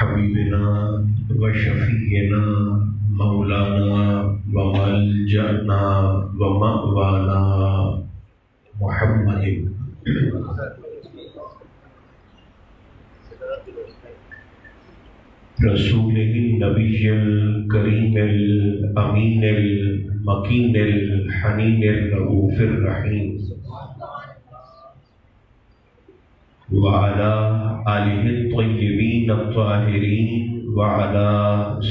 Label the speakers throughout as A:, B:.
A: حبیبنا و شفیعنا مولانا و ملجأنا و مأوانا محمد رسول النبی الکریم الامین المکین الحنین الرؤوف الرحیم وعلى آلہ الطیبین الطاہرین وعلى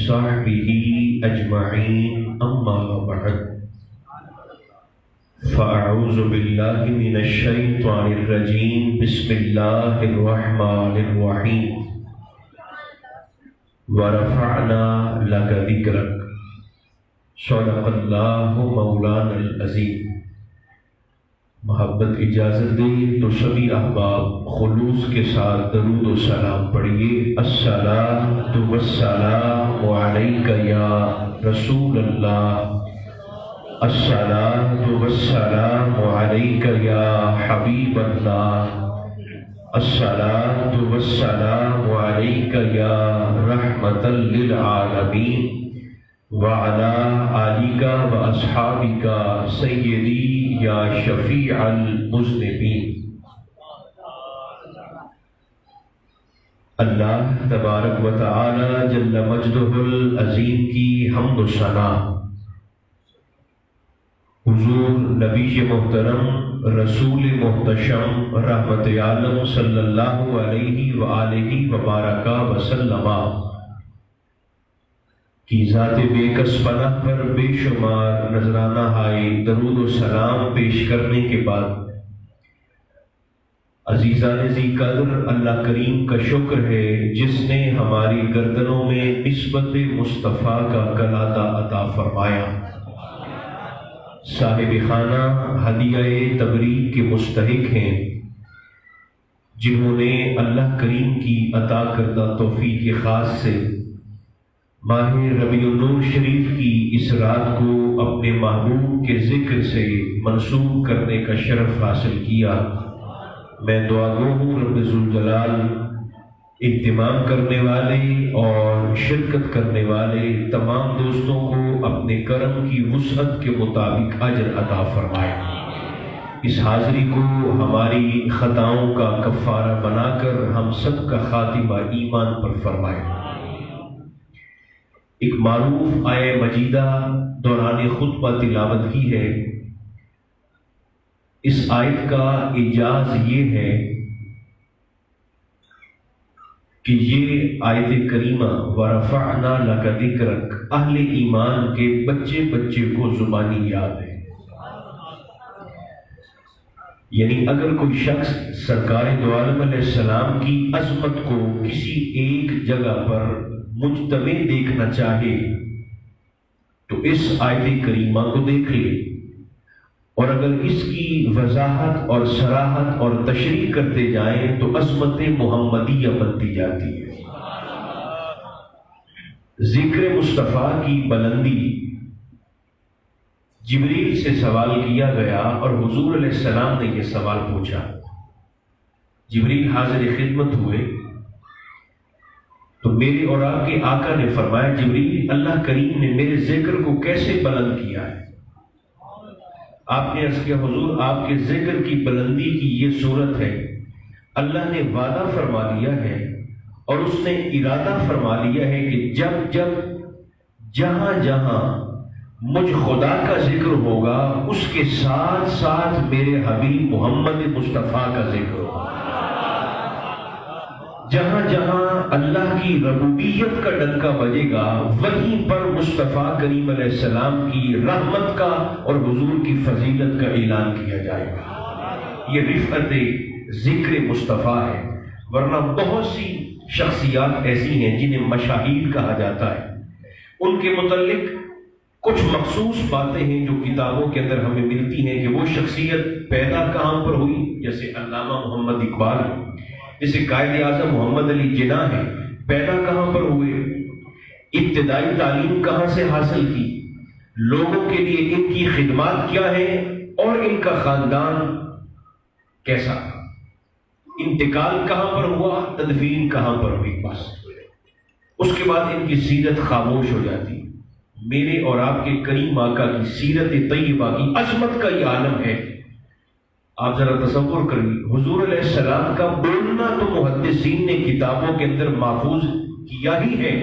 A: صحبہ اجمعین اما بعد فاعوذ باللہ من الشیطان الرجیم بسم اللہ الرحمن الرحیم ورفعنا لك ذکرک صدق اللہ مولانا العظیم۔ محبت اجازت دے تو سبھی احباب خلوص کے ساتھ درود و سلام پڑھیے۔ الصلاۃ والسلام علیک یا رسول اللہ، الصلاۃ والسلام علیک یا حبیب اللہ، الصلاۃ والسلام علیک یا رحمۃ للعالمین وعلی آلک و اصحابک سیدی یا شفیع المذنبین۔ اللہ تبارک و تعالی جل مجدہ العظیم کی حمد و ثنا حضور نبی محترم رسول محتشم رحمت عالم صلی اللہ علیہ وآلہ وبارک وسلم کی ذات بے کس پناہ پر بے شمار نذرانہ ہائے درود و سلام پیش کرنے کے بعد عزیزان ذی قدر اللہ کریم کا شکر ہے جس نے ہماری گردنوں میں نسبت مصطفیٰ کا کلادہ عطا فرمایا۔ صاحب خانہ ہدیہ تبریک کے مستحق ہیں جنہوں نے اللہ کریم کی عطا کردہ توفیق خاص سے ماہ ربیع النور شریف کی اس رات کو اپنے محبوب کے ذکر سے منسوب کرنے کا شرف حاصل کیا۔ میں دعا گو ہوں رب ذوالجلال اہتمام کرنے والے اور شرکت کرنے والے تمام دوستوں کو اپنے کرم کی وسعت کے مطابق اجر عطا فرمائے۔ اس حاضری کو ہماری خطاؤں کا کفارہ بنا کر ہم سب کا خاتمہ ایمان پر فرمائے۔ ایک معروف آیہ مجیدہ دوران خطبہ تلاوت کی ہے۔ اس آیت کا اعجاز یہ ہے کہ یہ آیت کریمہ وَرَفَعْنَا لَكَ ذِكْرَكَ اہل ایمان کے بچے کو زبانی یاد ہے۔ یعنی اگر کوئی شخص سرکار دو عالم علیہ السلام کی عظمت کو کسی ایک جگہ پر مجتمع دیکھنا چاہے تو اس آیت کریمہ کو دیکھ لے، اور اگر اس کی وضاحت اور صراحت اور تشریح کرتے جائیں تو عظمت محمدیہ بنتی جاتی ہے۔ ذکر مصطفیٰ کی بلندی جبریل سے سوال کیا گیا اور حضور علیہ السلام نے یہ سوال پوچھا۔ جبریل حاضر خدمت ہوئے تو میرے اور آپ کے آقا نے فرمایا، جبریل اللہ کریم نے میرے ذکر کو کیسے بلند کیا ہے؟ آپ نے عرض کیا، حضور آپ کے ذکر کی بلندی کی یہ صورت ہے، اللہ نے وعدہ فرما لیا ہے اور اس نے ارادہ فرما لیا ہے کہ جب جہاں جہاں مجھ خدا کا ذکر ہوگا اس کے ساتھ ساتھ میرے حبیب محمد مصطفیٰ کا ذکر ہوگا۔ جہاں جہاں اللہ کی ربوبیت کا ڈنکا بجے گا وہیں پر مصطفیٰ کریم علیہ السلام کی رحمت کا اور حضور کی فضیلت کا اعلان کیا جائے گا۔ یہ رفعت ذکر مصطفیٰ ہے، ورنہ بہت سی شخصیات ایسی ہیں جنہیں مشاہیر کہا جاتا ہے، ان کے متعلق کچھ مخصوص باتیں ہیں جو کتابوں کے اندر ہمیں ملتی ہیں کہ وہ شخصیت پیدا کہاں پر ہوئی، جیسے علامہ محمد اقبال ہے، جیسے قائد اعظم محمد علی جناح ہے، پیدا کہاں پر ہوئے، ابتدائی تعلیم کہاں سے حاصل کی، لوگوں کے لیے ان کی خدمات کیا ہیں اور ان کا خاندان کیسا، انتقال کہاں پر ہوا، تدفین کہاں پر ہوئی، بس اس کے بعد ان کی سیرت خاموش ہو جاتی۔ میرے اور آپ کے کریم آقا کی سیرت طیبہ کی عظمت کا یہ عالم ہے۔ آپ ذرا تصور کریے، حضور علیہ السلام کا بولنا تو محدثین نے کتابوں کے اندر محفوظ کیا ہی ہے،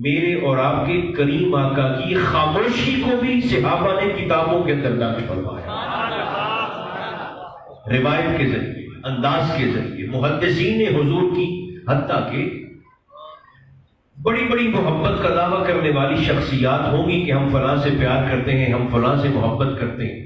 A: میرے اور آپ کے کریم آقا کی خاموشی کو بھی صحابہ نے کتابوں کے اندر درج فرمایا، روایت کے ذریعے، انداز کے ذریعے۔ محدثین نے حضور کی حتیٰ کہ بڑی بڑی محبت کا دعویٰ کرنے والی شخصیات ہوں گی کہ ہم فلاں سے پیار کرتے ہیں، ہم فلاں سے محبت کرتے ہیں،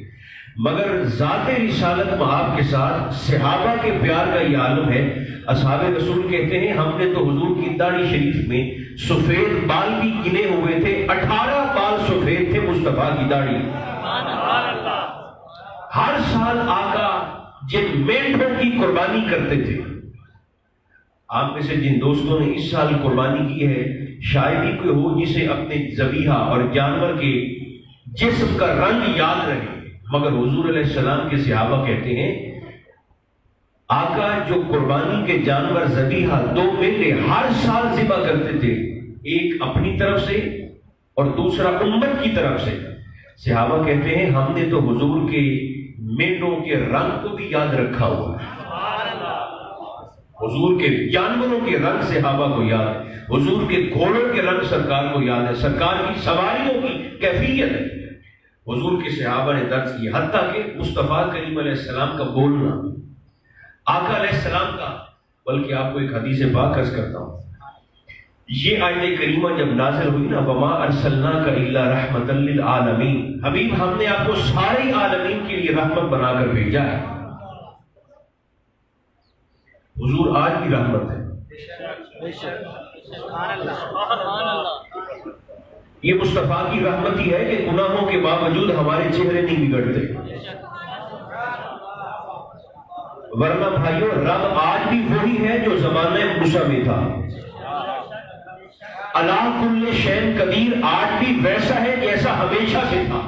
A: مگر ذات رسالت مآب کے ساتھ صحابہ کے پیار کا یہ عالم ہے۔ اصحاب رسول کہتے ہیں ہم نے تو حضور کی داڑھی شریف میں سفید بال بھی گنے ہوئے تھے، 18 بال سفید تھے مصطفیٰ کی داڑھی۔ ہر سال آقا جن مینڈوں کی قربانی کرتے تھے، آپ میں سے جن دوستوں نے اس سال قربانی کی ہے شاید ہی کوئی ہو جسے اپنے ذبیحہ اور جانور کے جسم کا رنگ یاد رہے، مگر حضور علیہ السلام کے صحابہ کہتے ہیں آقا جو قربانی کے جانور ذبیحہ 2 مینڈے ہر سال ذبح کرتے تھے، ایک اپنی طرف سے اور دوسرا امت کی طرف سے۔ صحابہ کہتے ہیں ہم نے تو حضور کے مینڈوں کے رنگ کو بھی یاد رکھا ہوا ہے۔ حضور کے جانوروں کے رنگ صحابہ کو یاد ہے، حضور کے گھوڑوں کے رنگ سرکار کو یاد ہے، سرکار کی سواریوں کی کیفیت حضور کے صحابہ نے درج کی، حتیٰ کہ مصطفیٰ کریم علیہ السلام کا بولنا، آقا علیہ السلام کا۔ بلکہ آپ کو ایک حدیث پاک عرض کرتا ہوں، یہ آیت کریمہ جب نازل ہوئی نا، وما ارسلناک الا رحمتا للعالمین، حبیب ہم نے آپ کو سارے عالمین کے لیے رحمت بنا کر بھیجا ہے۔ حضور آج بھی رحمت ہے۔ یہ مصطفیٰ کی رحمت ہی ہے کہ گناہوں کے باوجود ہمارے چہرے نہیں بگڑتے، ورنہ بھائیو رب آج بھی وہی ہے جو زمانہ موسیٰ میں تھا۔ علی کل شیء قدیر آج بھی ویسا ہے جیسا ہمیشہ سے تھا،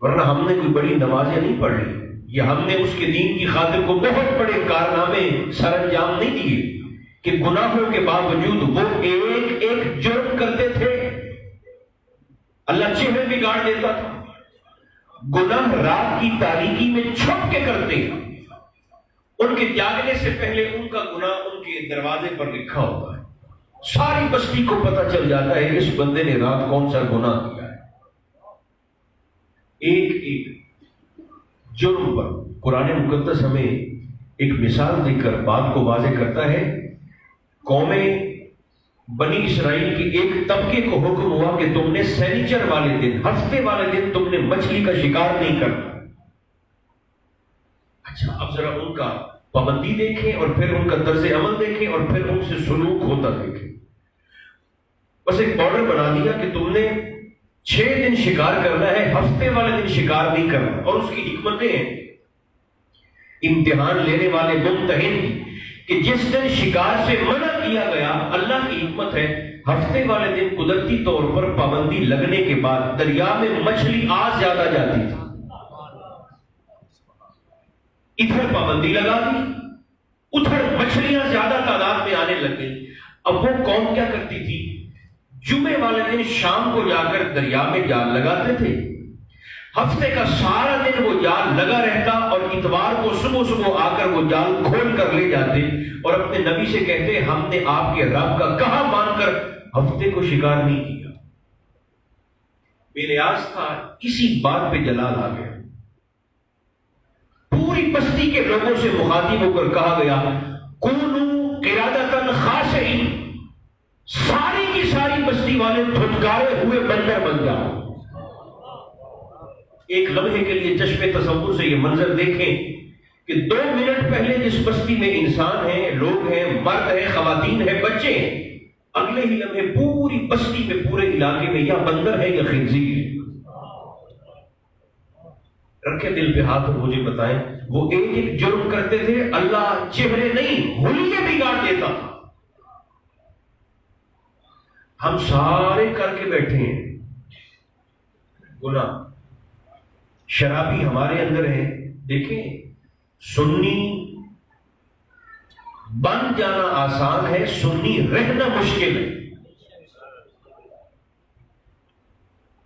A: ورنہ ہم نے کوئی بڑی نمازیں نہیں پڑھ لی، یہ ہم نے اس کے دین کی خاطر کو بہت بڑے کارنامے سر انجام نہیں دیے کہ گناہوں کے باوجود وہ ایک ایک جرم کرتے تھے، اللہ چہرے بگاڑ دیتا تھا۔ گناہ رات کی تاریکی میں چھپ کے کرتے ہیں، ان کے جاگنے سے پہلے ان کا گناہ ان کے دروازے پر لکھا ہوتا ہے، ساری بستی کو پتہ چل جاتا ہے اس بندے نے رات کون سا گناہ کیا ہے۔ ایک ایک جرم پر قرآن مقدس ہمیں ایک مثال دے کر بات کو واضح کرتا ہے۔ قوم بنی اسرائیل کی ایک طبقے کو حکم ہوا کہ تم نے سینیچر والے دن، ہفتے والے دن تم نے مچھلی کا شکار نہیں کرنا۔ اچھا، اب ذرا ان کا پابندی دیکھیں اور پھر ان کا طرز عمل دیکھیں اور پھر ان سے سلوک ہوتا دیکھیں۔ بس ایک بارڈر بنا دیا کہ تم نے 6 دن شکار کرنا ہے، ہفتے والے دن شکار نہیں کرنا، اور اس کی حکمتیں ہیں امتحان لینے والے ممتحن کی کہ جس دن شکار سے منع کیا گیا، اللہ کی حکمت ہے ہفتے والے دن قدرتی طور پر پابندی لگنے کے بعد دریا میں مچھلی آج زیادہ جاتی تھی، ادھر پابندی لگا دی، ادھر مچھلیاں زیادہ تعداد میں آنے لگ گئی۔ اب وہ قوم کیا کرتی تھی، جمعے والے دن شام کو جا کر دریا میں جال لگاتے تھے، ہفتے کا سارا دن وہ جال لگا رہتا، اور اتوار کو صبح صبح آ کر وہ جال کھول کر لے جاتے اور اپنے نبی سے کہتے ہم نے آپ کے رب کا کہا مان کر ہفتے کو شکار نہیں کیا۔ میرے آس تھا کسی بات پہ جلال آ گیا، پوری بستی کے لوگوں سے مخاطب ہو کر کہا گیا کونوا قردۃ خاسئین، ساری کی ساری بستی والے دھتکارے ہوئے بندر بن جاؤ۔ ایک لمحے کے لیے چشم تصور سے یہ منظر دیکھیں کہ 2 منٹ پہلے جس بستی میں انسان ہیں، لوگ ہیں، مرد ہیں، خواتین ہیں، بچے ہیں، اگلے ہی لمحے پوری بستی میں، پورے علاقے میں یا بندر ہے یا خنزیر ہے۔ رکھے دل پہ ہاتھ اور مجھے بتائیں، وہ ایک ایک جرم کرتے تھے، اللہ چہرے نہیں حلیے بگاڑ دیتا تھا۔ ہم سارے کر کے بیٹھے ہیں گناہ، شرابی ہمارے اندر ہے، دیکھیں سنی بن جانا آسان ہے، سنی رہنا مشکل ہے۔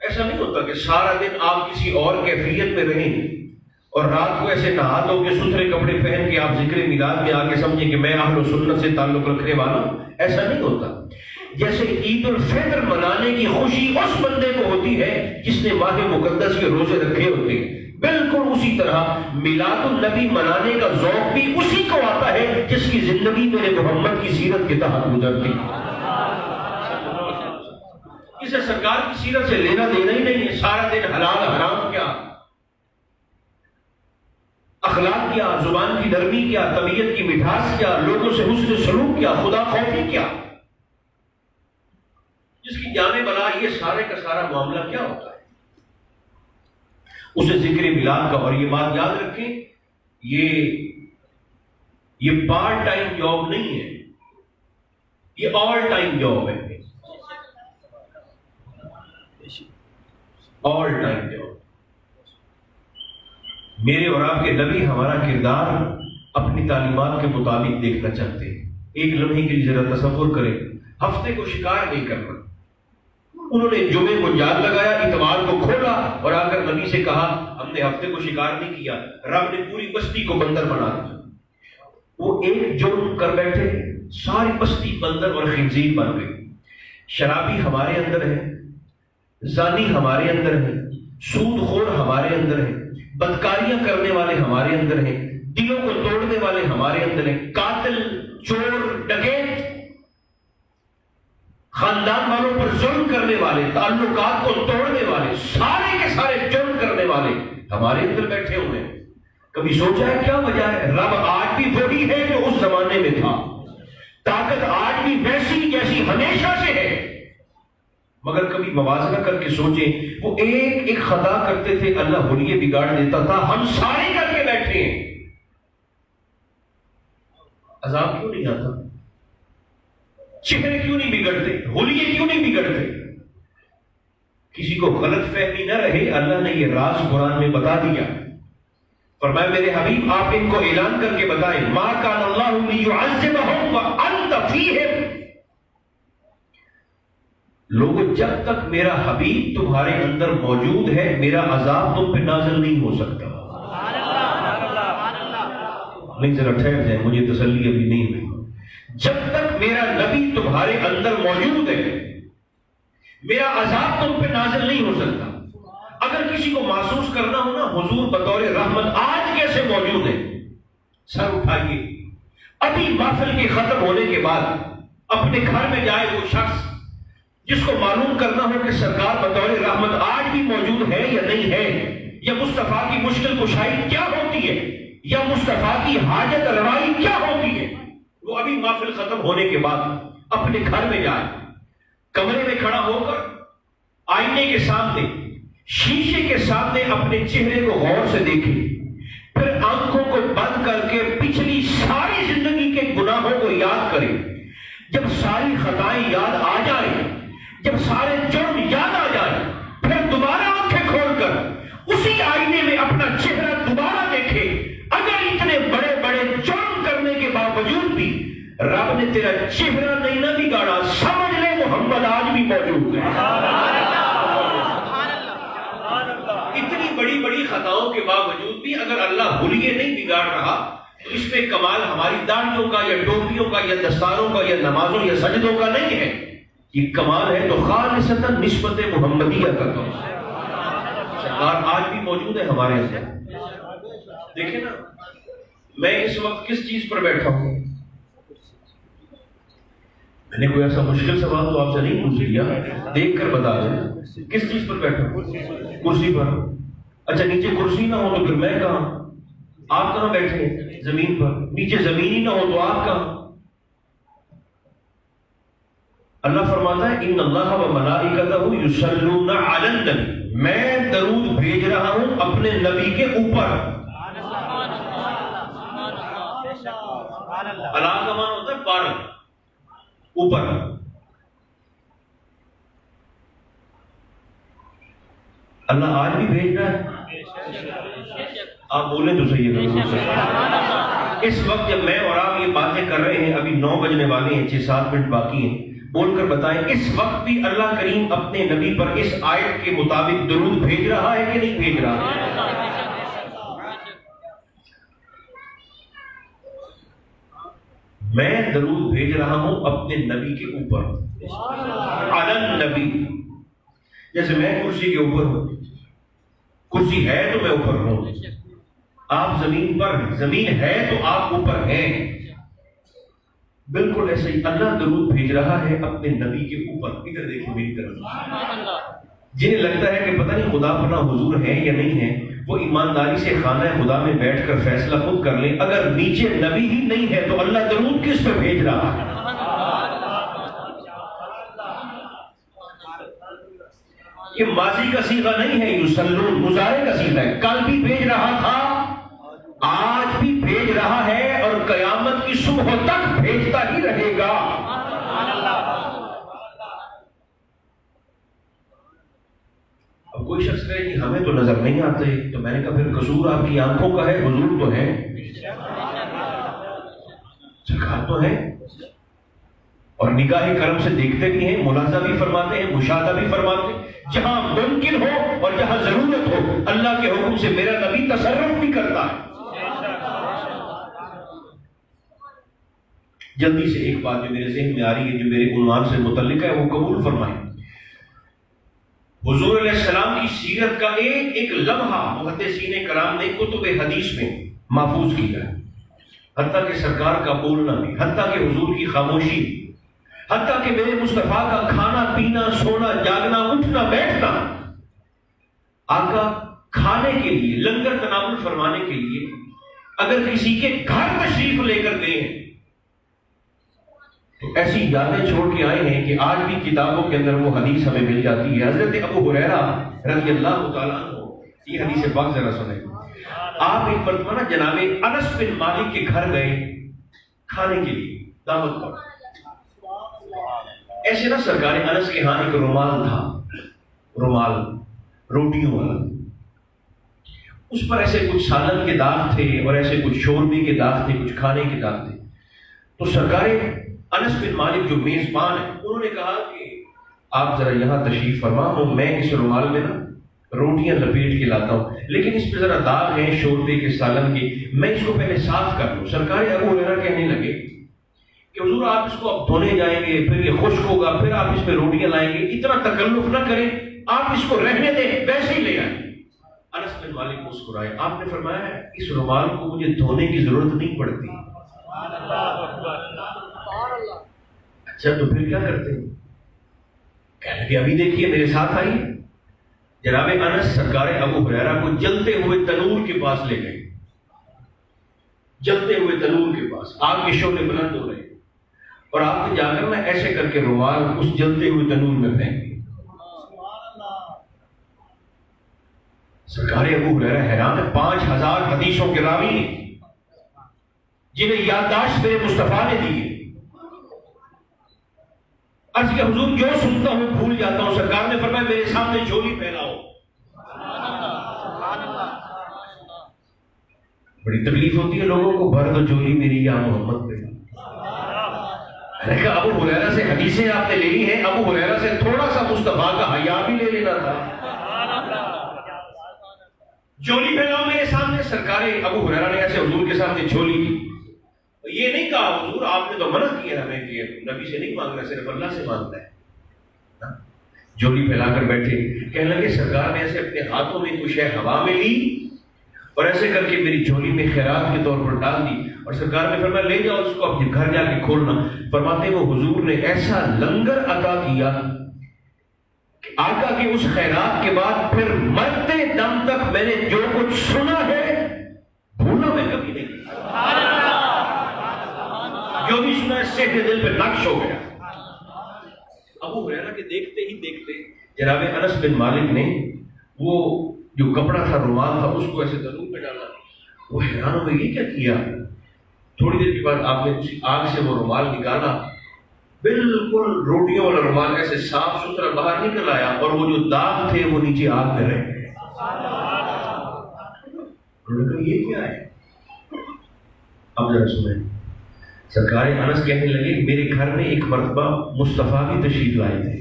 A: ایسا نہیں ہوتا کہ سارا دن آپ کسی اور کیفیت میں رہیں اور رات کو ایسے نہا دھو کے ستھرے کپڑے پہن کے آپ ذکر میلاد میں آ کے سمجھیں کہ میں اہل سنت سے تعلق رکھنے والا ہوں، ایسا نہیں ہوتا۔ جیسے عید الفطر منانے کی خوشی اس بندے کو ہوتی ہے جس نے ماہ مقدس کے روزے رکھے ہوتے ہیں، بالکل اسی طرح میلاد النبی منانے کا ذوق بھی اسی کو آتا ہے جس کی زندگی میرے محمد کی سیرت کے تحت گزرتی ہے۔ اسے سرکار کی سیرت سے لینا دینا ہی نہیں ہے، سارا دن حلال حرام کیا، اخلاق کیا، زبان کی نرمی کیا، طبیعت کی مٹھاس کیا، لوگوں سے حسن سلوک کیا، خدا خوفی کیا، جس کی جامع بلا یہ سارے کا سارا معاملہ کیا ہوتا ہے۔ اسے ذکر میلاد کا، اور یہ بات یاد رکھیں، یہ پارٹ ٹائم جاب نہیں ہے، یہ آل ٹائم جاب ہے، آل ٹائم جاب۔ میرے اور آپ کے نبی ہمارا کردار اپنی تعلیمات کے مطابق دیکھنا چاہتے ہیں۔ ایک لمحے کے لیے ذرا تصور کریں، ہفتے کو شکار نہیں کرنا، انہوں نے جمعے کو جال لگایا، اتوار کو کھولا اور آ کر نبی سے کہا ہم نے ہفتے کو شکار نہیں کیا، رب نے پوری بستی کو بندر بنا دیا۔ وہ ایک جرم کر بیٹھے، ساری بستی بندر اور خنزیر بن گئی۔ شرابی ہمارے اندر ہے، زانی ہمارے اندر ہے، سود خور ہمارے اندر ہے، بدکاریاں کرنے والے ہمارے اندر ہیں، دلوں کو توڑنے والے ہمارے اندر ہیں، قاتل، چور، ڈکیت، خاندان والوں پر ظلم کرنے والے، تعلقات کو توڑنے والے، سارے کے سارے جرم کرنے والے ہمارے اندر بیٹھے ہوئے ہیں۔ کبھی سوچا ہے کیا وجہ ہے؟ رب آج بھی وہی ہے جو اس زمانے میں تھا، طاقت آج بھی ویسی جیسی ہمیشہ سے ہے، مگر کبھی موازنہ کر کے سوچیں، وہ ایک ایک خطا کرتے تھے، اللہ حلیے بگاڑ دیتا تھا، ہم سارے کر کے بیٹھے ہیں، عذاب کیوں نہیں آتا؟ چہرے کیوں نہیں بگڑتے؟ حلیے کیوں نہیں بگڑتے؟ کسی کو غلط فہمی نہ رہے، اللہ نے یہ راز قرآن میں بتا دیا، فرمایا میرے حبیب آپ ان کو اعلان کر کے بتائیں، ما کان اللہ لیعذبہم وانت فیہم، لوگوں جب تک میرا حبیب تمہارے اندر موجود ہے میرا عذاب تم پہ نازل نہیں ہو سکتا۔ نہیں ذرا ٹھہر جائیں، مجھے تسلی ابھی نہیں ہوئی۔ جب تک میرا نبی تمہارے اندر موجود ہے میرا عذاب تم پہ نازل نہیں ہو سکتا۔ اگر کسی کو محسوس کرنا ہو نا حضور بطور رحمت آج کیسے موجود ہے، سر اٹھائیے، ابھی محفل کے ختم ہونے کے بعد اپنے گھر میں جائے وہ شخص جس کو معلوم کرنا ہو کہ سرکار بطور رحمت آج بھی موجود ہے یا نہیں ہے، یا مصطفیٰ کی مشکل کشائی کیا ہوتی ہے، یا مصطفیٰ کی حاجت روائی کیا ہوتی ہے، وہ ابھی محفل ختم ہونے کے بعد اپنے گھر میں جائے، کمرے میں کھڑا ہو کر آئینے کے سامنے، شیشے کے سامنے اپنے چہرے کو غور سے دیکھے، پھر آنکھوں کو بند کر کے پچھلی ساری زندگی کے گناہوں کو یاد کرے۔ جب ساری خطائیں یاد آ جائیں، جب سارے جرم یاد آ جائیں، پھر دوبارہ آنکھیں کھول کر اسی آئینے میں اپنا چہرہ دوبارہ دیکھے۔ اگر اتنے بڑے بڑے جرم کرنے کے باوجود بھی رب نے تیرا چہرہ نہیں نہ بگاڑا، سمجھ لے محمد آج بھی موجود ہے۔ اتنی بڑی بڑی خطاؤں کے باوجود بھی اگر اللہ حلیے نہیں بگاڑ رہا تو اس میں کمال ہماری داڑھیوں کا یا ٹوپیوں کا یا دستاروں کا یا نمازوں یا سجدوں کا نہیں ہے، یہ کمال ہے تو خالصتاً نسبت محمدیہ کا کام۔ سرکار آج بھی موجود ہے ہمارے اندر۔ دیکھیں نا، میں اس وقت کس چیز پر بیٹھا ہوں؟ میں نے کوئی ایسا مشکل سوال تو آپ سے نہیں پوچھ لیا، دیکھ کر بتا دیں کس چیز پر بیٹھا ہوں؟ کرسی پر۔ اچھا نیچے کرسی نہ ہو تو پھر میں کہاں؟ آپ کہاں بیٹھے؟ زمین پر۔ نیچے زمین ہی نہ ہو تو آپ کہاں؟ اللہ فرماتا ہے ان اللہ و ملائکتہ یصلون علی النبی، میں درود بھیج رہا ہوں اپنے نبی کے اوپر۔ اللہ کا معنی ہوتا ہے پر، اوپر۔ اللہ آج بھی بھیج رہا ہے؟ آپ بولیں تو صحیح ہے۔ اس وقت جب میں اور آپ یہ باتیں کر رہے ہیں، ابھی 9 بجنے والے ہیں، 6-7 منٹ باقی ہیں، بول کر بتائیں اس وقت بھی اللہ کریم اپنے نبی پر اس آیت کے مطابق درود بھیج رہا ہے کہ نہیں بھیج رہا؟ میں درود بھیج رہا ہوں اپنے نبی کے اوپر، علی النبی۔ جیسے میں کرسی کے اوپر ہوں، کرسی ہے تو میں اوپر ہوں، آپ زمین پر ہیں، زمین ہے تو آپ اوپر ہیں، بالکل ایسے ہی اللہ درود بھیج رہا ہے اپنے نبی کے اوپر۔ ادھر دیکھیں میری طرف، جنہیں لگتا ہے کہ پتہ نہیں خدا پناہ حضور ہے یا نہیں ہے، وہ ایمانداری سے خانہ خدا میں بیٹھ کر فیصلہ خود کر لیں، اگر نیچے نبی ہی نہیں ہے تو اللہ درود کس پہ بھیج رہا ہے؟ یہ ماضی کا صیغہ نہیں ہے، یصلون مضارع کا صیغہ ہے، کل بھی بھیج رہا تھا، آج بھی بھیج رہا ہے اور قیامت کی صبح تک بھیجتا ہی رہے گا۔ اب کوئی شخص کہے کہ ہمیں تو نظر نہیں آتے، تو میں نے کہا پھر قصور آپ کی آنکھوں کا ہے، حضور تو ہے، سرکار تو ہے، اور نگاہ کرم سے دیکھتے بھی ہیں، ملاحظہ بھی فرماتے ہیں، مشاہدہ بھی فرماتے ہیں، جہاں ممکن ہو اور جہاں ضرورت ہو اللہ کے حکم سے میرا نبی تصرف بھی کرتا ہے۔ جلدی سے ایک بات جو میرے ذہن میں آ رہی ہے، جو میرے عنوان سے متعلق ہے، وہ قبول فرمائیں۔ حضور علیہ السلام کی سیرت کا ایک ایک لمحہ محدثین کرام نے کتب حدیث میں محفوظ کیا ہے، حتیٰ کہ سرکار کا بولنا بھی، حتیٰ کہ حضور کی خاموشی بھی، حتیٰ کہ میرے مصطفیٰ کا کھانا پینا، سونا جاگنا، اٹھنا بیٹھنا۔ آقا کھانے کے لیے، لنگر تناول فرمانے کے لیے اگر کسی کے گھر تشریف لے کر گئے ہیں تو ایسی یادیں چھوڑ کے آئے ہیں کہ آج بھی کتابوں کے اندر وہ حدیث ہمیں مل جاتی ہے۔ حضرت ابو ہریرہ رضی اللہ تعالیٰ عنہ، یہ حدیث پاک ذرا سنیں۔ آپ ایک مرتبہ نا جناب انس بن مالک کے گھر گئے کھانے کے لیے، دعوت پر۔ ایسے نا سرکار انس کے ہاں ایک رومال تھا، رومال روٹیوں والا، اس پر ایسے کچھ سالن کے داغ تھے اور ایسے کچھ شوربے کے داغ تھے، کچھ کھانے کے داغ تھے۔ تو سرکار انس بن مالک جو میزبان ہے، انہوں نے کہا کہ آپ ذرا یہاں تشریف فرما، میں اس رومال میں نا روٹیاں لپیٹ کے لاتا ہوں، لیکن اس پہ ذرا داغ ہیں شوربے کے، سالن کے، میں اس کو پہلے صاف کر لوں۔ سرکار ابو ہریرہ کہنے لگے کہ حضور آپ اس کو اب دھونے جائیں گے، پھر یہ خشک ہوگا، پھر آپ اس پہ روٹیاں لائیں گے، اتنا تکلف نہ کریں، آپ اس کو رہنے دیں، ویسے ہی لے آئیں۔ انس بن مالک مسکرائے، آپ نے فرمایا اس رومال کو مجھے دھونے کی ضرورت نہیں پڑتی۔ اچھا تو پھر کیا کرتے ہیں؟ کہنے لگے ابھی دیکھیے میرے ساتھ آئیے۔ جناب انس سرکار ابو ہریرہ کو جلتے ہوئے تنور کے پاس لے گئے، جلتے ہوئے تنور کے پاس، آگ کے شعلے بلند ہو رہے اور آپ نے جا کر نا ایسے کر کے رومال اس جلتے ہوئے تنور میں پھینک دی۔ سرکار ابو ہریرہ حیران ہے، 5000 حدیثوں کے راوی ہیں جنہیں یادداشت میرے مصطفیٰ نے دی ہے۔ عرض کہ حضور جو سنتا ہوں بھول جاتا ہوں۔ سرکار نے فرمایا میرے سامنے جھولی پھیلاؤ۔ بڑی تکلیف ہوتی ہے لوگوں کو، بھر دو جھولی میری یا محمد پہ۔ میں نے کہا ابو ہریرہ سے حدیثیں آپ نے لے لی ہیں، ابو ہریرہ سے تھوڑا سا مصطفیٰ کا حیا بھی لے لینا تھا۔ جھولی پھیلاؤ میرے سامنے۔ سرکار ابو ہریرہ نے ایسے حضور کے سامنے جھولی کی، یہ نہیں کہا حضور آپ نے تو منع کیا ہمیں کہ نبی سے نہیں مانگنا، صرف اللہ سے مانگتا ہے۔ جھولی پھیلا کر بیٹھے، کہنے لگے سرکار نے ایسے اپنے ہاتھوں میں کچھ ہے ہوا میں لی اور ایسے کر کے میری جھولی میں خیرات کے طور پر ڈال دی، اور سرکار نے فرمایا لے جاؤ اس کو اپنے گھر جا کے کھولنا۔ فرماتے وہ حضور نے ایسا لنگر عطا کیا کہ آقا کی اس خیرات کے بعد پھر مرتے دم تک میں نے جو کچھ سنا ہے بھولا میں کبھی نہیں، جو بھی سنا ہے سیدھے دل پہ نقش ہو گیا۔ ابو ہریرہ کے دیکھتے ہی دیکھتے جناب انس بن مالک نے وہ جو کپڑا تھا، رومال تھا، اس کو ایسے تنور پہ ڈالا۔ وہ حیران ہوئے یہ کیا کیا؟ تھوڑی دیر کے بعد آپ نے آگ سے وہ رومال نکالا، بالکل روٹیوں والا رومال ایسے صاف ستھرا باہر نکل آیا، اور وہ جو داغ تھے وہ نیچے آگ میں رہ گئے۔ یہ کیا ہے؟ اب ذرا سنیں، سرکار انس کہنے لگے میرے گھر میں ایک مرتبہ مصطفیٰ کی تشریف لائے تھے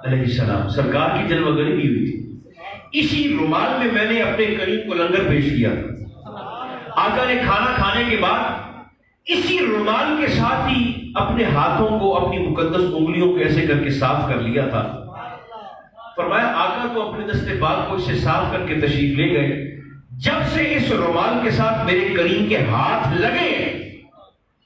A: علیہ السلام، سرکار کی جلوہ گری بھی ہوئی تھی، اسی رومال میں میں نے اپنے قریب کو لنگر پیش کیا تھا۔ آقا نے کھانا کھانے کے بعد اسی رومال کے ساتھ ہی اپنے ہاتھوں کو، اپنی مقدس انگلیوں کو ایسے کر کے صاف کر لیا تھا۔ فرمایا آقا کو اپنے دست پاک کو اسے صاف کر کے تشریف لے گئے۔ جب سے اس رومال کے ساتھ میرے کریم کے ہاتھ لگے،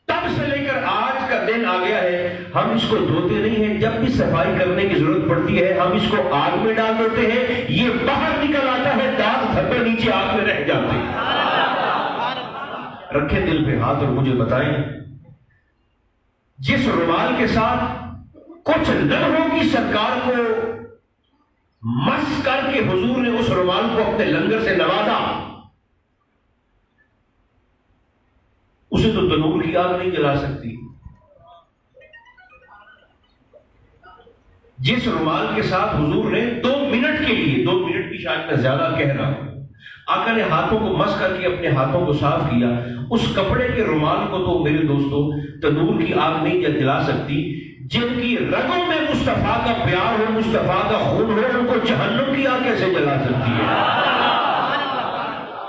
A: تب سے لے کر آج کا دن آ گیا ہے، ہم اس کو دھوتے نہیں ہیں، جب بھی صفائی کرنے کی ضرورت پڑتی ہے ہم اس کو آگ میں ڈال دیتے ہیں، یہ باہر نکل آتا ہے، داغ دھبے نیچے آگ میں رہ جاتے ہیں۔ رکھیں دل پہ ہاتھ اور مجھے بتائیں، جس رومال کے ساتھ کچھ لمحوں کی سرکار کو مس کر کے حضور نے اس رومال کو اپنے لنگر سے نوازا، اسے تو تنور کی آگ نہیں جلا سکتی۔ جس رومال کے ساتھ حضور نے 2 منٹ کے لیے، 2 منٹ کی شاید میں زیادہ کہہ رہا ہوں، آقا نے ہاتھوں کو مس کر کے اپنے ہاتھوں کو صاف کیا، اس کپڑے کے رومال کو تو میرے دوستوں تنور کی آگ نہیں جلا سکتی۔ جن کی رگوں میں مصطفیٰ کا پیار ہو، مصطفیٰ کا خون ہو، ان کو جہنم کی آگ کیسے جلا سکتی ہے؟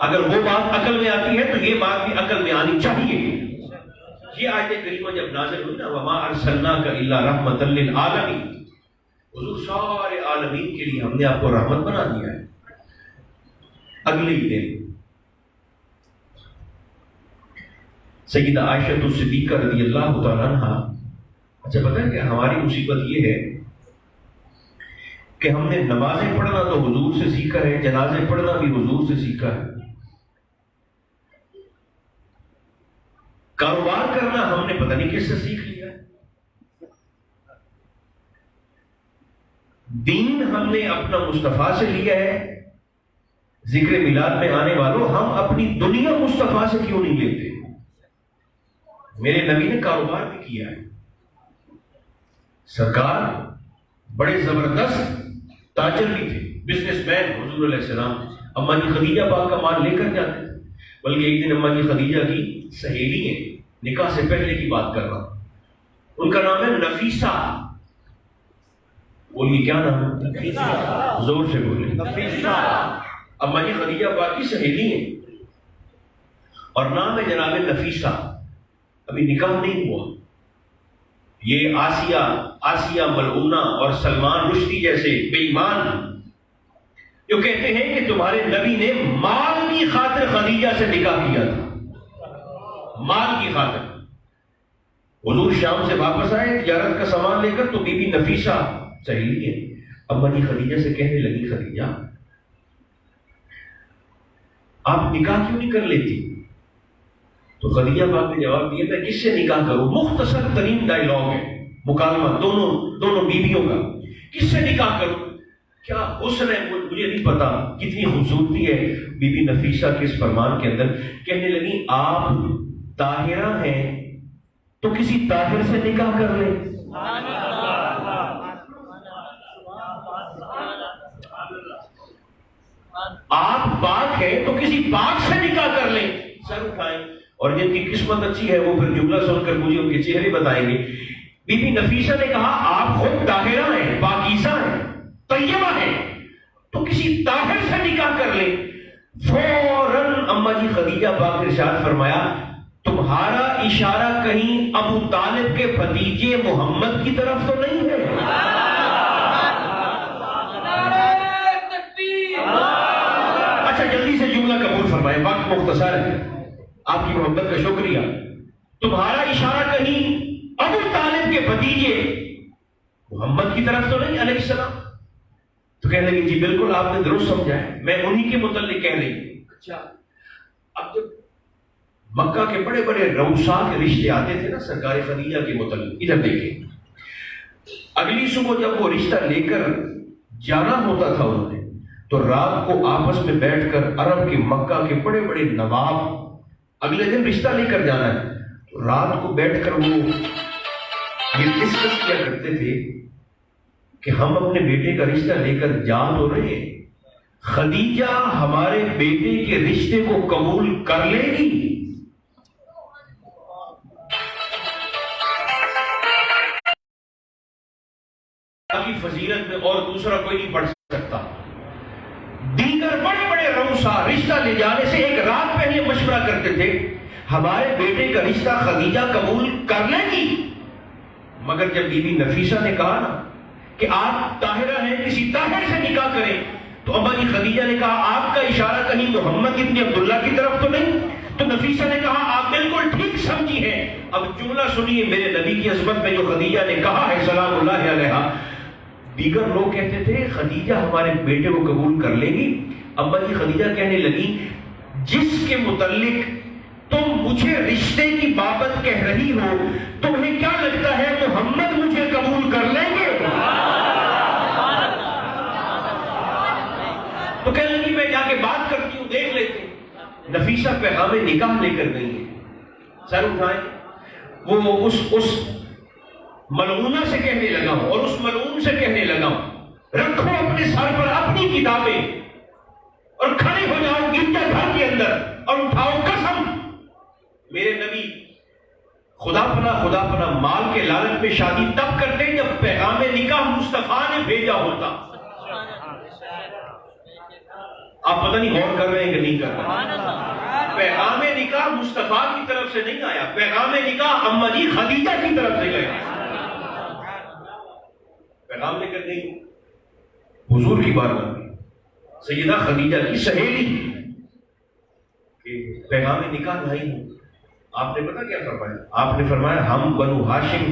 A: اگر وہ بات عقل میں آتی ہے تو یہ بات بھی عقل میں آنی چاہیے۔ یہ آیت کریمہ جب نازل ہوئی نا وما ارسلناک الا رحمۃ للعالمین، حضور سارے عالمین کے لیے ہم نے آپ کو رحمت بنا دیا ہے. اگلے ہی دن سیدہ عائشہ الصدیقہ رضی اللہ تعالیٰ عنہ، اچھا پتہ ہے کہ ہماری مصیبت یہ ہے کہ ہم نے نمازیں پڑھنا تو حضور سے سیکھا ہے، جنازے پڑھنا بھی حضور سے سیکھا ہے، کاروبار کرنا ہم نے پتہ نہیں کس سے سیکھ لیا، دین ہم نے اپنا مصطفیٰ سے لیا ہے. ذکر میلاد میں آنے والوں، ہم اپنی دنیا مصطفیٰ سے کیوں نہیں لیتے؟ میرے نبی نے کاروبار بھی کیا ہے، سرکار بڑے زبردست تاجر بھی تھے، بزنس مین. حضور علیہ السلام اما جی خدیجہ پاک کا مال لے کر جاتے تھے، بلکہ ایک دن اما جی خدیجہ کی سہیلی ہے، نکاح سے پہلے کی بات کر رہا ہوں، ان کا نام ہے نفیسہ. بولیے کیا نام ہے؟ نفیسہ. زور سے بولیں. نفیسہ اما جی خدیجہ پاک کی سہیلی ہے اور نام ہے جناب نفیسہ. ابھی نکاح نہیں ہوا. یہ آسیہ ملعونہ اور سلمان رشدی جیسے بے ایمان جو کہتے ہیں کہ تمہارے نبی نے مال کی خاطر خدیجہ سے نکاح کیا تھا، مال کی خاطر. حضور شام سے واپس آئے تجارت کا سامان لے کر، تو بی بی نفیسہ سہیلی ہے، اما جی خدیجہ سے کہنے لگی خدیجہ آپ نکاح کیوں نہیں کر لیتی؟ تو خدیجہ پاک نے جواب دیا میں کس سے نکاح کروں؟ مختصر ترین ڈائلاگ ہے، مکالمہ دونوں بیویوں کا. کس سے نکاح کروں؟ کیا حسن ہے مجھے نہیں پتا، کتنی خوبصورتی ہے بی بی نفیسہ کے اس فرمان کے اندر. کہنے لگی آپ طاہرہ ہیں تو کسی طاہر سے نکاح کر لیں. آپ پاک ہیں تو کسی پاک سے نکاح کر لیں. سر اٹھائیں، اور جن کی قسمت اچھی ہے وہ پھر جملہ سن کر مجھے ان کے چہرے بتائیں گے. بی بی نفیسہ نے کہا آپ خود طاہرہ ہیں، پاکیزہ ہیں، طیبہ ہیں، تو کسی طاہر سے نکاح کر لیں. فوراً اما جی خدیجہ پاک نے ارشاد فرمایا تمہارا اشارہ کہیں ابو طالب کے بھتیجے محمد کی طرف تو نہیں ہے؟ اچھا جلدی سے جملہ قبول فرمائیں، وقت مختصر ہے. آپ کی محبت کا شکریہ. تمہارا اشارہ کہیں ابو طالب کے بھتیجے محمد کی طرف تو نہیں علیہ السلام؟ تو کہنے لگی جی بالکل آپ نے درست سمجھا ہے، میں انہی کے متعلق کہہ رہی ہوں. اچھا اب جب مکہ کے بڑے بڑے روسا کے رشتے آتے تھے نا سرکار خدیجہ کے متعلق، ادھر دیکھیں اگلی صبح جب وہ رشتہ لے کر جانا ہوتا تھا انہوں نے، تو رات کو آپس میں بیٹھ کر عرب کے مکہ کے بڑے بڑے نواب اگلے دن رشتہ لے کر جانا ہے، تو رات کو بیٹھ کر وہ یہ ڈسکس کیا کرتے تھے کہ ہم اپنے بیٹے کا رشتہ لے کر جا تو رہے ہیں، خدیجہ ہمارے بیٹے کے رشتے کو قبول کر لے گی؟ کی فضیلت میں اور دوسرا کوئی نہیں پڑھ سکتا. دیگر بڑے بڑے روسا رشتہ لے جانے سے ایک رات پہلے مشورہ کرتے تھے ہمارے بیٹے کا رشتہ خدیجہ قبول کر لے گی. مگر جب بی بی نفیسہ نے کہا نا کہ آپ طاہرہ ہیں کسی طاہر سے نکاح کریں، تو اما جی خدیجہ نے کہا آپ کا اشارہ کہیں محمد ابن عبداللہ کی طرف تو نہیں؟ تو نفیسہ نے کہا آپ بالکل ٹھیک سمجھی ہیں. اب جملہ سنیے میرے نبی کی عظمت میں جو خدیجہ نے کہا ہے سلام اللہ علیہا. دیگر لوگ کہتے تھے خدیجہ ہمارے بیٹے کو قبول کر لے گی. اما جی خدیجہ کہنے لگی جس کے متعلق تم مجھے رشتے کی بابت کہہ رہی ہو، تمہیں کیا لگتا ہے محمد مجھے قبول کر لیں گے؟ تو کہنے لگی میں جا کے بات کرتی ہوں، دیکھ لیتے. نفیسہ پیغام نکاح لے کر گئی ہے. سر اٹھائیں. وہ اس ملعونہ سے کہنے لگا ہوں اور اس ملعون سے کہنے لگا ہوں رکھو اپنے سر پر اپنی کتابیں اور کھڑے ہو جاؤ گرجا گھر کے اندر اور اٹھاؤ قسم. میرے نبی خدا پناہ مال کے لالچ میں شادی تب کرتے جب پیغام نکاح مصطفیٰ نے بھیجا ہوتا. آپ پتہ نہیں غور کر رہے ہیں کہ نہیں کر رہے. پیغام نکاح مصطفیٰ کی طرف سے نہیں آیا، پیغام نکاح اما جی خدیجہ کی طرف سے گیا۔ پیغام لے کر گئی حضور کی بارگاہ میں سیدہ خدیجہ کی سہیلی کہ پیغام نکاح لائی ہوں۔ آپ نے پتا کیا فرمایا؟ آپ نے فرمایا ہم بنو ہاشم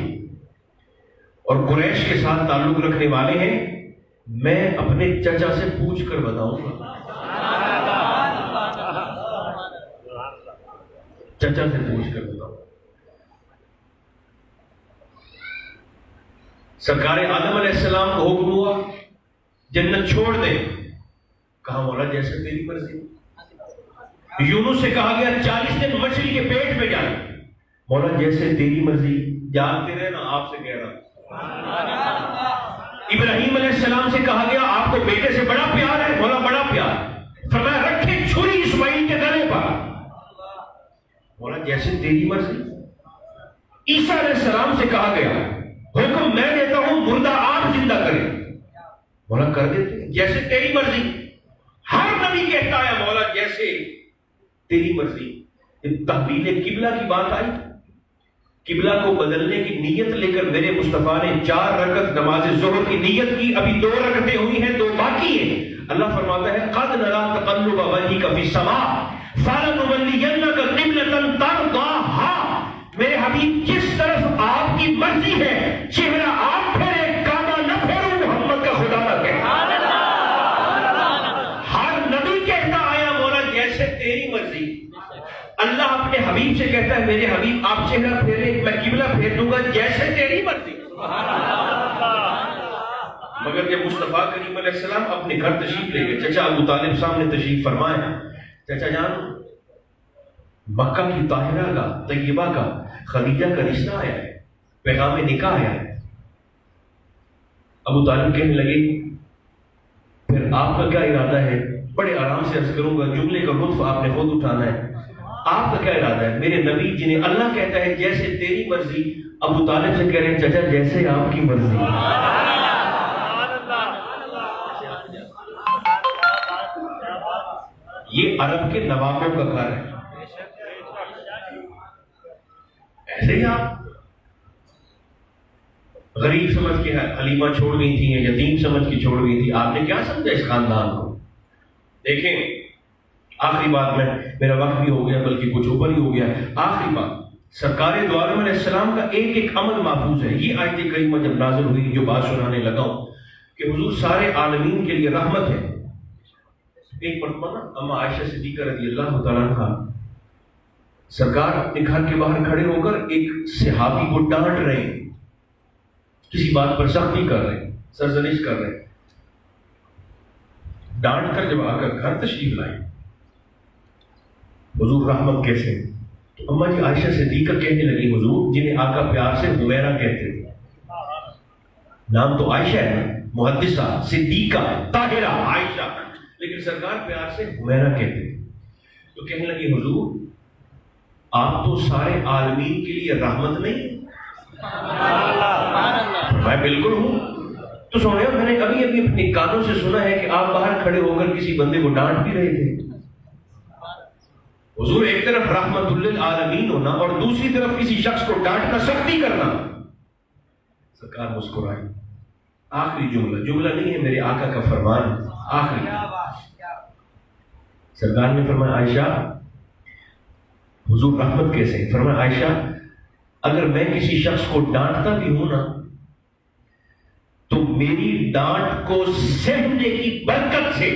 A: اور قریش کے ساتھ تعلق رکھنے والے ہیں، میں اپنے چچا سے پوچھ کر بتاؤں گا، چچا سے پوچھ کر بتاؤں۔ سرکار آدم علیہ السلام کو حکم ہوا جنت چھوڑ دے، کہا مولا جیسے تیری مرضی۔ یونس سے کہا گیا 40 دن مچھلی کے پیٹ میں جائے، مولا جیسے تیری مرضی، جانتے رہے نا آپ سے کہہ رہا۔ ابراہیم علیہ السلام سے کہا گیا آپ کو بیٹے سے بڑا پیار ہے، مولا بڑا پیار، فرمایا رکھے چھری اسماعیل کے گلے پر، مولا جیسے تیری مرضی۔ عیسیٰ علیہ السلام سے کہا گیا حکم میں دیتا ہوں مردہ آپ زندہ کریں، مولا کر دیتے جیسے تیری مرضی۔ ہر نبی کہتا ہے مولا جیسے تیری مرضی۔ تحویل قبلہ کی بات آئی، قبلہ کو بدلنے کی نیت لے کر میرے مصطفیٰ نے 4 رکعت نماز ظہر کی نیت کی، ابھی 2 رکعتیں ہوئی ہیں، 2 باقی ہیں۔ اللہ فرماتا ہے قد نرى تقلب وجهك في السماء فلنولينك قبلة ترضاها، میرے حبیب جس طرف آپ کی مرضی ہے چہرہ آپ پھیرے، کعبہ نہ پھیرو، محمد کا خدا نہ کہے۔ ہر نبی کہتا آیا مولا جیسے تیری مرضی۔ اللہ اپنے حبیب سے کہتا ہے میرے حبیب آپ چہرہ پھیرے، میں قبلہ پھیر دوں گا جیسے تیری مرضی۔ مگر جب مصطفیٰ کریم علیہ السلام اپنے گھر تشریف لے گئے، چچا ابو طالب صاحب نے تشریف فرمایا، چچا جان مکہ کی طاہرہ کا، طیبہ کا، خدیجہ کا رشتہ آیا ہے، پیغام نکاح آیا ہے۔ ابو طالب کہنے لگے پھر آپ کا کیا ارادہ ہے؟ بڑے آرام سے عرض کروں گا، جملے کا لطف آپ نے خود اٹھانا ہے۔ آپ کا کیا ارادہ ہے؟ میرے نبی جنہیں اللہ کہتا ہے جیسے تیری مرضی، ابو طالب سے کہہ رہے ہیں چچا جیسے آپ کی مرضی۔ یہ عرب کے نوابوں کا گھر ہے، ایسے ہی آپ غریب سمجھ کے حلیمہ چھوڑ گئی تھی، یتیم سمجھ کے چھوڑ گئی تھی، آپ نے کیا سمجھا اس خاندان کو؟ دیکھیں آخری بات میں، میرا وقت بھی ہو گیا بلکہ کچھ اوپر ہی ہو گیا، آخری بات سرکار دو عالم علیہ السلام کا ایک ایک عمل محفوظ ہے۔ یہ آیت کریمہ جب نازل ہوئی جو بات سنانے لگا ہوں کہ حضور سارے عالمین کے لیے رحمت ہے۔ ایک مرتبہ نا اما عائشہ صدیقہ رضی اللہ تعالیٰ عنہ سرکار اپنے گھر کے باہر کھڑے ہو کر ایک صحابی کو ڈانٹ رہے ہیں، کسی بات پر سختی کر رہے ہیں، سرزنش کر رہے ہیں۔ ڈانٹ کر جب آ کر گھر تشریف لائے، حضور رحمت کیسے؟ تو اما جی عائشہ صدیقہ کہنے لگی حضور جنہیں آقا پیار سے حمیرہ کہتے تھے، نام تو عائشہ ہے نا، محدثہ صدیقہ طاہرہ عائشہ، لیکن سرکار پیار سے حمیرہ کہتے تھے۔ تو کہنے لگی حضور آپ تو سارے عالمین کے لیے رحمت نہیں؟ میں بالکل ہوں۔ تو سونے میں نے ابھی اپنے کانوں سے سنا ہے کہ آپ باہر کھڑے ہو کر کسی بندے کو ڈانٹ بھی رہے تھے۔ حضور ایک طرف رحمت للعالمین ہونا اور دوسری طرف کسی شخص کو ڈانٹنا، سختی کرنا۔ سرکار مسکرائی۔ آخری جملہ نہیں ہے، میرے آقا کا فرمان ہے، آخری سرکار نے فرمایا عائشہ حضور رحمت کیسے؟ فرمایا عائشہ اگر میں کسی شخص کو ڈانٹتا بھی ہوں نا تو میری ڈانٹ کو سہنے کی برکت سے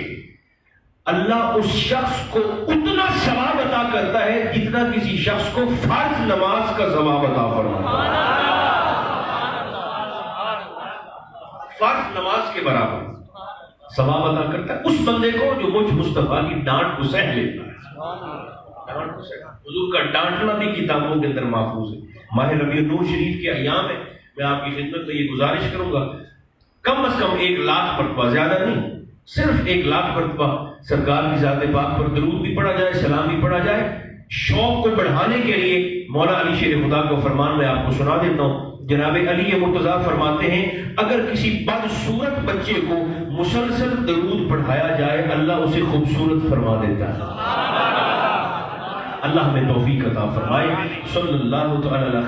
A: اللہ اس شخص کو اتنا ثواب عطا کرتا ہے جتنا کسی شخص کو فرض نماز کا ثواب عطا فرماتا ہے، فرض نماز کے برابر ثواب عطا کرتا ہے اس بندے کو جو مجھ مصطفیٰ کی ڈانٹ کو سہ لیتا ہے۔ حضور کا ڈانٹنا بھی کتابوں کے اندر محفوظ ہے۔ ماہ ربیع النور شریف کے ایام ہے، میں آپ کی خدمت میں یہ گزارش کروں گا کم از کم 1,00,000 مرتبہ، زیادہ نہیں، صرف 1,00,000 مرتبہ سرکار کی ذات پاک پر درود بھی پڑھا جائے، سلام بھی پڑھا جائے۔ شوق کو بڑھانے کے لیے مولا علی شیر خدا کا فرمان میں آپ کو سنا دیتا ہوں۔ جناب علی مرتضیٰ فرماتے ہیں اگر کسی بدصورت بچے کو مسلسل درود پڑھایا جائے اللہ اسے خوبصورت فرما دیتا ہے۔ اللہ ہمیں توفیق عطا فرمائے۔ صلی اللہ تعالی علیہ